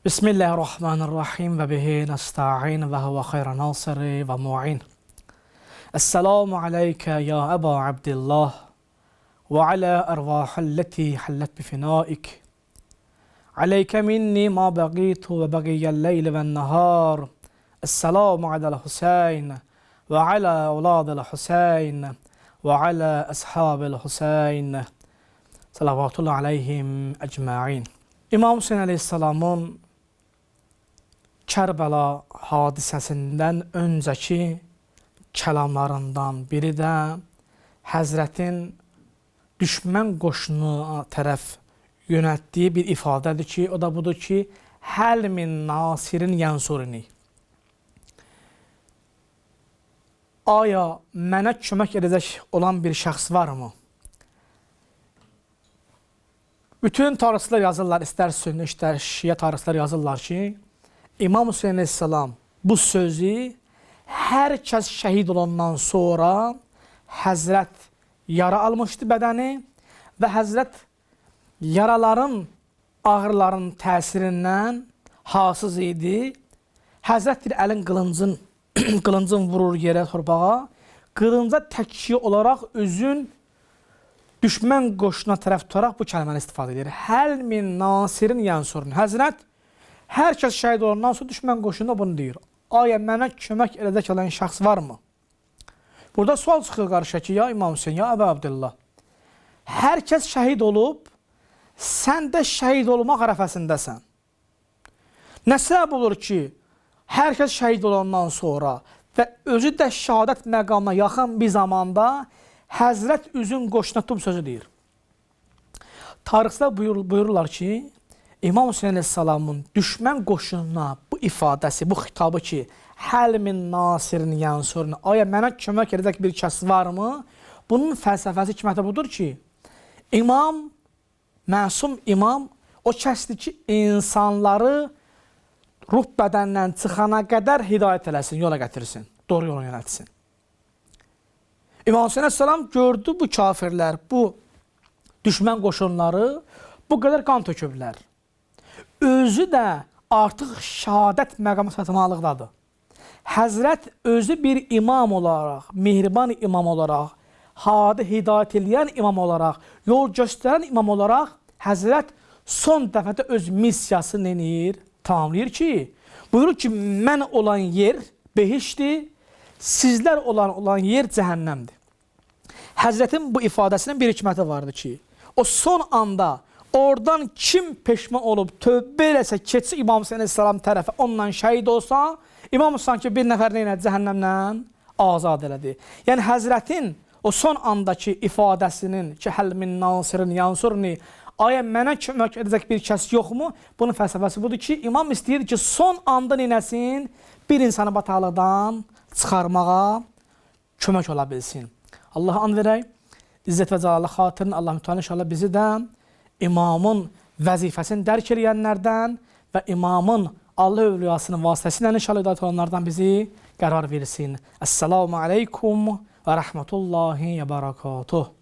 Bismillahirrahmanirrahim ve bihi nesta'in ve huve hayra nasiri ve mu'in. Esselamu aleyke ya Eba Abdillah ve ala ervahalleti hallet bifinaik. Aleyke minni ma bagitu ve bagiyyel leyli ven nahar. Esselamu alel Hüseyin ve ala evladil Hüseyin ve ala ashabil Hüseyin. Salavatullah aleyhim ecma'in. İmam Hüseyin aleyhisselamın Kərbəla hadisəsindən öncəki kəlamlarından biri də Həzrətin düşmən qoşununa tərəf yönəltdiyi bir ifadədir ki, o da budur ki, həl min nasirin yansurini. Aya mənə kömək edəcək olan bir şəxs varmı? Bütün tarixçilər yazırlar, istər sünni, istər şiə tarixçilər yazırlar ki, İmam Hüseyin Aleyhisselam bu sözü hər kəs şəhid olandan sonra Həzrət yara almışdı bədəni və Həzrət yaraların, ağrıların təsirindən hasız idi. Həzrət bir əlin qılıncın vurur yerə, torpağa, qılınca təkki olaraq özün düşmən qoşuna tərəf tutaraq bu kəlməni istifadə edir. Həl min nasirin yansurun. Həzrət hər kəs şəhid olandan sonra düşmən qoşununda bunu deyir. Aya mənə kömək edəcək olan şəxs varmı? Burada sual çıxır qarşıya ki, ya İmam Hüseyin, ya Əbu Abdillah, hər kəs şəhid olub, sən də şəhid olmaq ərəfəsindəsən. Nə səbəb olur ki, hər kəs şəhid olandan sonra və özü də şəhadət məqamına yaxın bir zamanda Həzrət üzün qoşuna tutub sözü deyir. Tarixçilər buyururlar ki, İmam Hüseyin Aleyhisselamın düşmən qoşununa bu ifadəsi, bu xitabı ki, həl min nasirin yansurun, aya mənə kömək edəcək bir kəs varmı? Bunun fəlsəfəsi hikməti budur ki, imam, məsum imam o kəsdir ki, insanları ruh bədəndən çıxana qədər hidayət eləsin, yola gətirsin, doğru yola yönəltsin. İmam Hüseyin Aleyhisselam gördü bu kafirlər, bu düşmən qoşunları bu qədər qan töküblər. Özü də artıq şəhadət məqamı satmalıqdadır. Həzrət özü bir imam olaraq, mehriban imam olaraq, hadi hidayət eləyən imam olaraq, yol göstərən imam olaraq Həzrət son dəfədə öz missiyasını neyir? Tamamlayır ki, buyurur ki, mən olan yer behişdir, sizlər olan yer cəhənnəmdir. Həzrətin bu ifadəsinin bir hikməti vardır ki, o son anda oradan kim peşman olub, tövbə eləsə, keçsi İmam Hüseyin Aleyhisselam tərəfə onunla şəhid olsa, İmam sanki bir nəfər neynə cəhənnəmdən azad elədi. Yəni Həzrətin o son andakı ifadəsinin ki, həl min nasirin yansurni, aya mənə kömək edəcək bir kəs yoxmu? Bunun fəlsəfəsi budur ki, İmam istəyir ki, son anda neynəsin? Bir insanı bataqlıqdan çıxarmağa kömək ola bilsin. Allaha and verək, İzzət və Cəlallah xatirin Allah mütəala inşallah bizi də İmamın vəzifəsini dərk edənlərdən və imamın Allah övliyasının vasitəsilə inşallah hidayət olanlardan bizi qərar versin. Esselamu aleykum və rəhmətullahi və barakatuh.